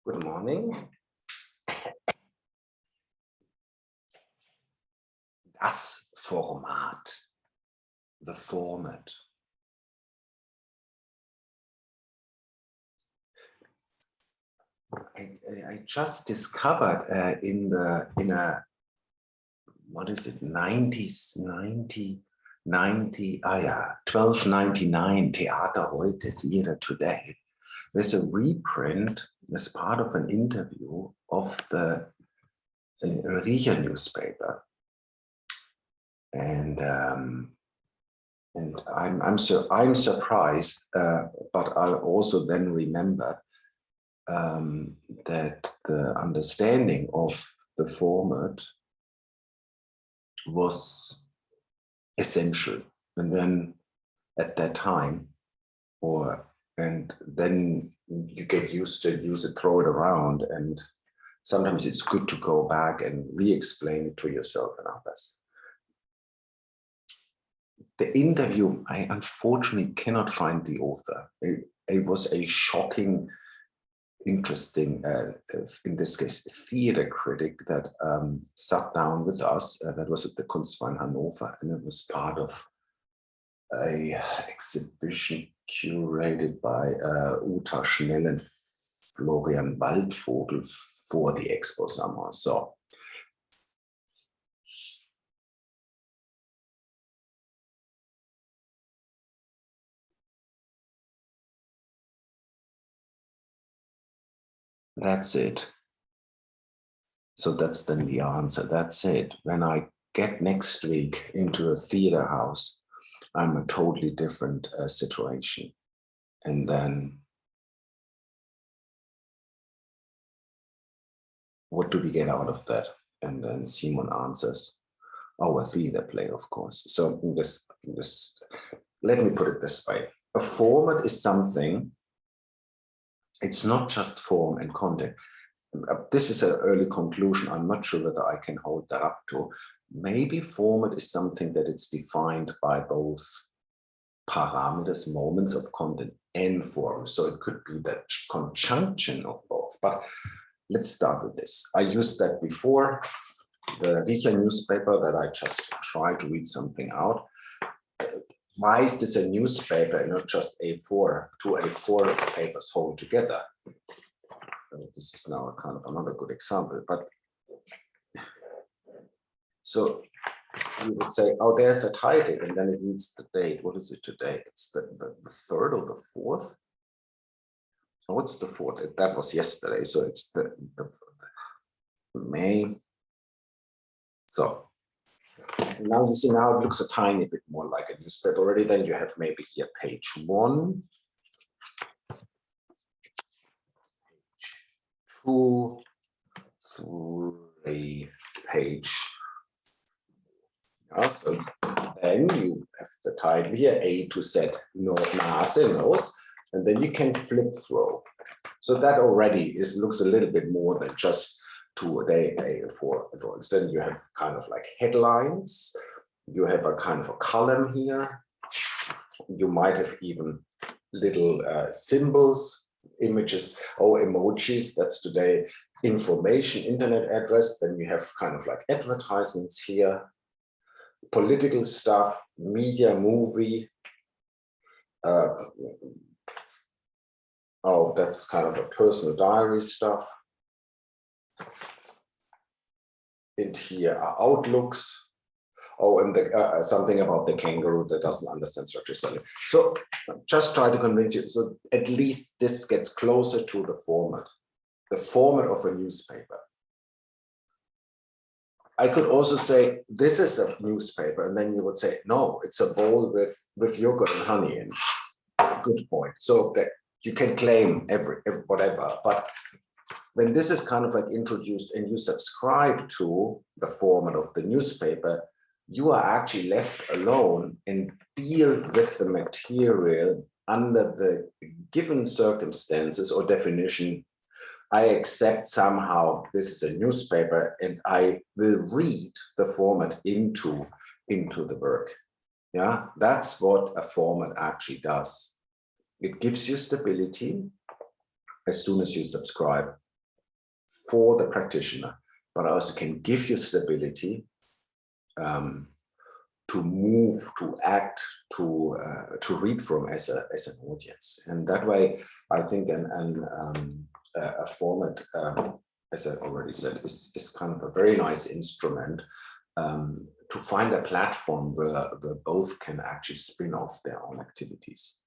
Good morning. Das Format, the format. I just discovered in a what is it 1299 Theater heute, Theater Today. There's a reprint as part of an interview of the Riecher newspaper, and I'm surprised, but I also then remembered that the understanding of the format was essential, and then at that time, and then you get used to use it, throw it around, and sometimes it's good to go back and re-explain it to yourself and others. The interview, I unfortunately cannot find the author. It was a shocking, interesting, in this case, theater critic that sat down with us. That was at the Kunstverein Hannover, and it was part of a exhibition curated by Uta Schnell and Florian Waldvogel for the Expo Summer. So that's it. So that's then the answer. That's it. When I get next week into a theater house, I'm a totally different situation. And then what do we get out of that? And then Simon answers, our theater play, of course. So this, let me put it this way. A format is something, it's not just form and content. This is an early conclusion. I'm not sure whether I can hold that up to. Maybe format is something that it's defined by both parameters, moments of content and form. So it could be that conjunction of both. But let's start with this. I used that before, the Riecher newspaper that I just tried to read something out. Why is this a newspaper and not just A4, two A4 papers hold together? This is now a kind of another good example, but so you would say, oh, there's a title, and then it needs the date. What is it today? It's the 3rd or the 4th? Oh, what's the 4th? That was yesterday, so it's the May. So now you see, now it looks a tiny bit more like a newspaper already. Then you have maybe here page 1, 2, 3, page. So then you have the title here, A to Z, Nase, nose, and then you can flip through. So that already looks a little bit more than just two-a-day A4 drawings. Then you have kind of like headlines. You have a kind of a column here. You might have even little symbols, images, emojis. That's today information, internet address. Then you have kind of like advertisements here, political stuff, media, movie. That's kind of a personal diary stuff. And here are outlooks. And something about the kangaroo that doesn't understand structure study. So just try to convince you. So at least this gets closer to the format of a newspaper. I could also say, this is a newspaper, and then you would say, no, it's a bowl with yogurt and honey in. Good point. So that you can claim every whatever, but when this is kind of like introduced and you subscribe to the format of the newspaper, you are actually left alone and deal with the material under the given circumstances or definition. I accept somehow this is a newspaper and I will read the format into the work. Yeah, that's what a format actually does. It gives you stability as soon as you subscribe for the practitioner, but also can give you stability to move, to act, to read from as an audience. And that way, I think a format, as I already said, is kind of a very nice instrument to find a platform where both can actually spin off their own activities.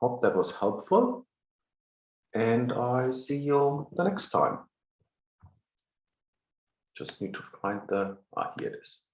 Hope that was helpful, and I see you the next time. Just need to find here it is.